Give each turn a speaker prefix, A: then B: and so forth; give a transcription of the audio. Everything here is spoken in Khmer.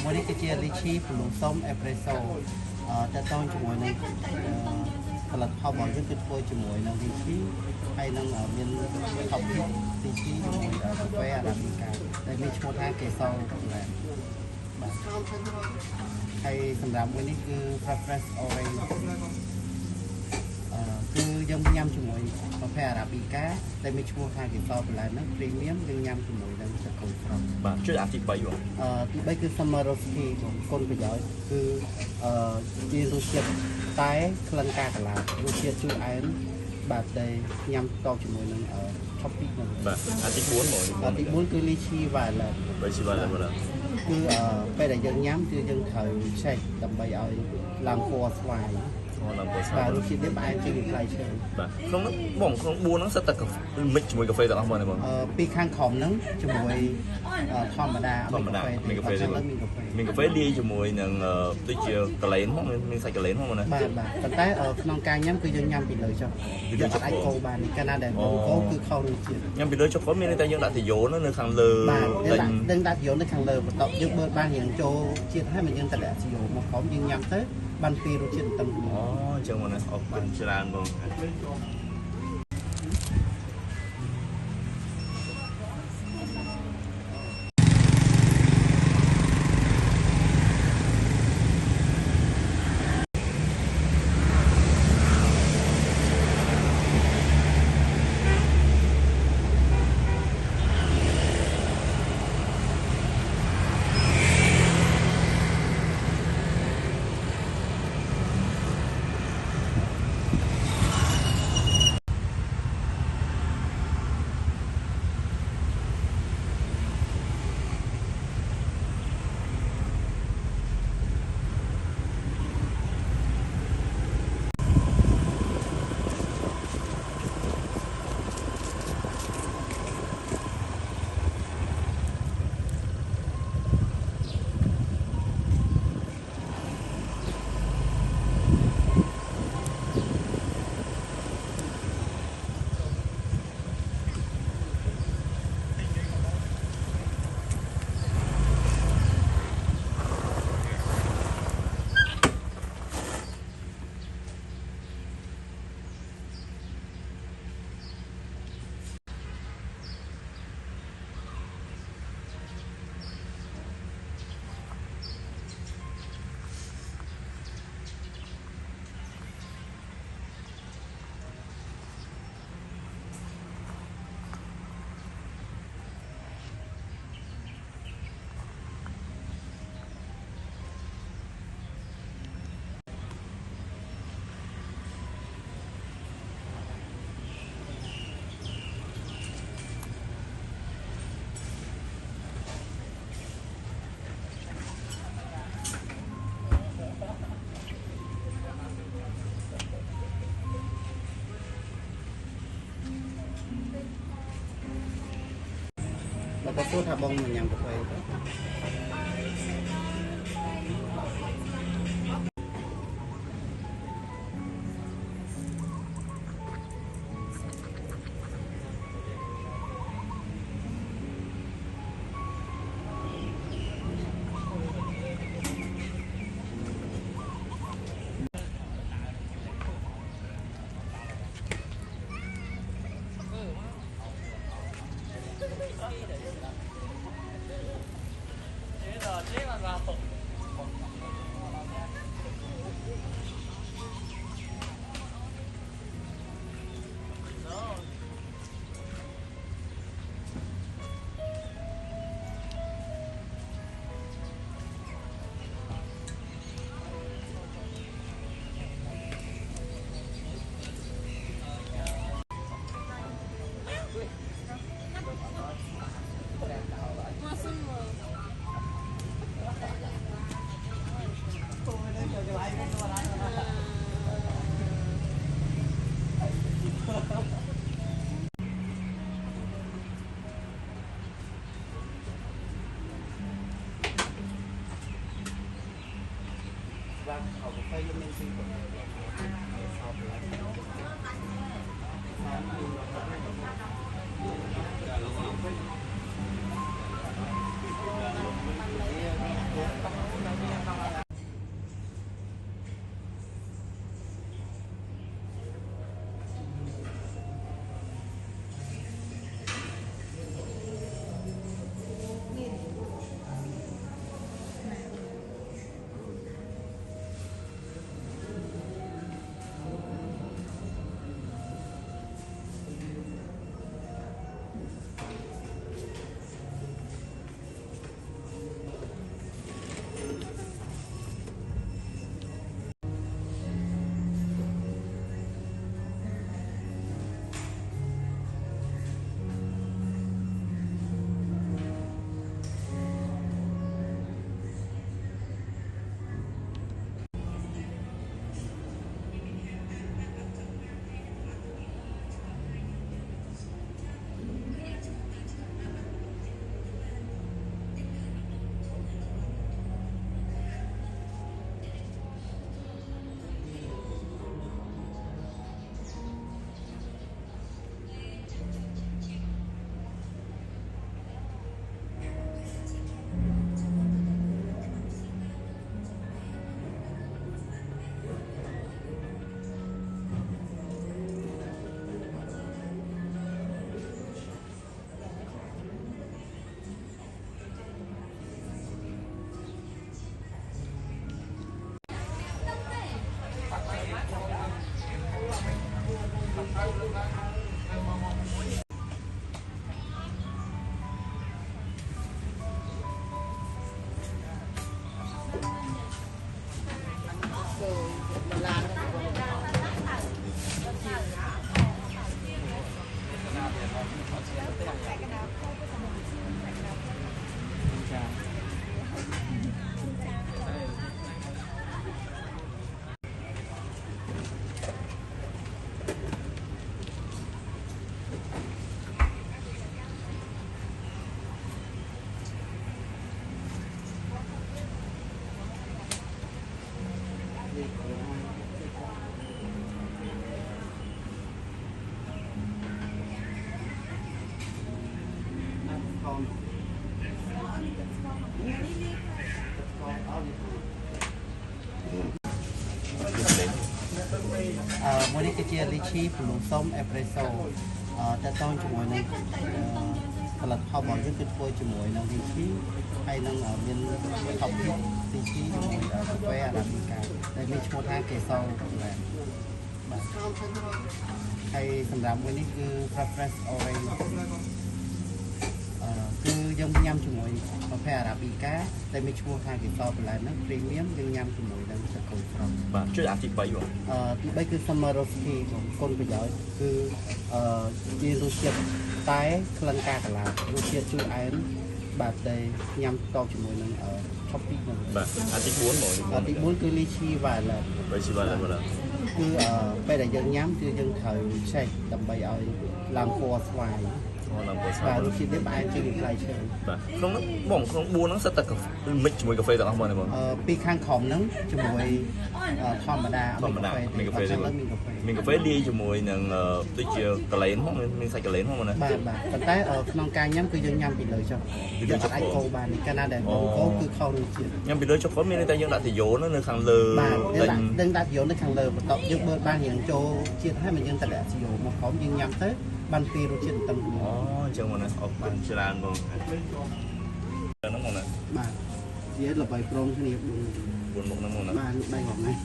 A: មួយនេះគឺជាលីឈីប្លូសុំអេប្រេសូតើតងជាមួយនឹងផលិតផលរបស់យើងគឺធ្វើជាមួយនឹងលីឈីហើយនឹងមានខុបពីលីឈីជាមួយកាហ្វេអារ៉ាប៊ីកាដែលមានឈ្មោះថាកេសូបាទហើយសម្រាប់មួយនេះគឺ Fresh Orange គឺយើងញ៉ាំជាមួយកាហ្វេអារ៉ាប៊ីកាដែលមានឈ្មោះថាកេសូបន្លែហ្នឹង Premium យើងញ៉ាំជាមួយនឹងទឹកកូនស្រស់
B: បាទជួយអាទី3បង
A: ទី3គឺ Summer Rosé បងគុណប្រយោជន៍គឺជារសជាតិតែក្លិនកាកាឡារសជាតិជូរអែមបាទដែលញ៉ាំតជាមួយនឹងឆុបពីហ្នឹង
B: បាទអាទី4បង
A: ទី4គឺលីឈីវ៉ាឡែត
B: លីឈីវ៉ាឡែតបង
A: គឺពេលដែលយើងញ៉ាំគឺយើងត្រូវឆេកដើម្បីឲ្យឡើងពណ៌ស្វាយ
B: ឡើងពណ៌ស្វាយ
A: បាទរសជាតិនេះផ្អែមជាងផ្លែឈើ
B: បាទក្នុងបងក្នុង4ហ្នឹងសិតតែមិចជាមួយកាហ្វេទាំងអស់បង
A: ពីខាងក្រោមហ្នឹងជាមួយធម្មតា
B: មានកាហ្វេទេមានកាហ្វេលាយជាមួយនឹងដូចជាកលែនហ្នឹងមានសាច់កលែនហ្នឹងណា
A: បាទប៉ុន្តែក្នុងការញ៉ាំគឺយើងញ៉ាំពីលើចុះយើងអាចកោបានកាលណាដែលកោគឺខុសរសជាតិ
B: ញ៉ាំពីលើចុះគាត់មានតែយើងដាក់តាយ៉ូនៅខាងលើ
A: យើងដាក់តាយ៉ូនៅខាងលើបន្ទាប់យើងមើលបានរៀងចូលជាតិហើយមិនយើងតែដាក់តាយ៉ូមកក្រោមយើងញ៉ាំទៅបានពីរសជាតិតឹង
B: អូអញ្ចឹងមកណាអរគុណច្រើនបង
A: แล้วก็พูดថាបងញ៉ាំកាហ្វេទៅเอาไปยังไม่ซื้อหมดเลย មួយនេះគឺជាលីឈីព្រលូសុំអេប្រេសូតើតង់ជាមួយនឹងផលិតផលរបស់យើងគឺធ្វើជាមួយនឹងលីឈីហើយនឹងមានខុបលីឈីជាមួយកាហ្វេអារ៉ាប៊ីកាដែលមានឈ្មោះថាកេសូបាទហើយសម្រាប់មួយនេះគឺ Fresh Orange គឺយើងញ៉ាំជាមួយកាហ្វេអារ៉ាប៊ីកាដែលមានឈ្មោះថាកេសូបន្លែហ្នឹង Premium យើងញ៉ាំជាមួយនឹងទឹកកូនស្រស់
B: បាទជួយអាទី3បង
A: ទី3គឺ Summer Rosé គុណប្រយោជន៍គឺជារសជាតិតែក្លិនកាកាឡារសជាតិជូរអែមបាទតែញ៉ាំតជាមួយនឹងឆុបពីហ្នឹង
B: បាទអាទី4បង
A: ទី4គឺ Lychee Violet
B: បាទ Violet
A: គឺពេលដែលយើងញ៉ាំគឺយើងត្រូវឆេះដើម្បីឲ្យឡើងពណ៌ស្វាយ
B: ឡើងពណ៌ស្វាយ
A: បាទរសជាតិនេះផ្អែមជាងផ្លែឈើ
B: បាទក្នុងហ្នឹងបងក្នុង4ហ្នឹងសិតតែមិចជាមួយកាហ្វេទាំងអស់បង
A: ពីខាងក្រោមហ្នឹងជាមួយធម្មតា
B: មានកាហ្វេមានកាហ្វេលាយជាមួយនឹងដូចជាកលែនហ្នឹងមានសាច់កលែនហ្នឹងណា
A: បាទប៉ុន្តែក្នុងការញ៉ាំគឺយើងញ៉ាំពីលើចុះយើងអាចកោបាននេះកាលណាដែលកោគឺខុសរសជាតិ
B: ញ៉ាំពីលើចុះគាត់មានតែយើងដាក់តាយ៉ូនៅខាងលើ
A: បាទយើងដាក់តាយ៉ូនៅខាងលើបន្ទាប់យើងបើបានរៀងចូលជាតិហើយមកយើងដាក់តាយ៉ូមកក្រោមយើងញ៉ាំទៅបានពីរសជាតិតឹង
B: អូអញ្ចឹងមកណាអរគុណច្រើនបងហ្នឹងមកណា
A: បាទនិយាយល្បីព្រមគ្នា
B: 4មុខហ្នឹងមកណា
A: បាទដៃរបស់ហ្នឹង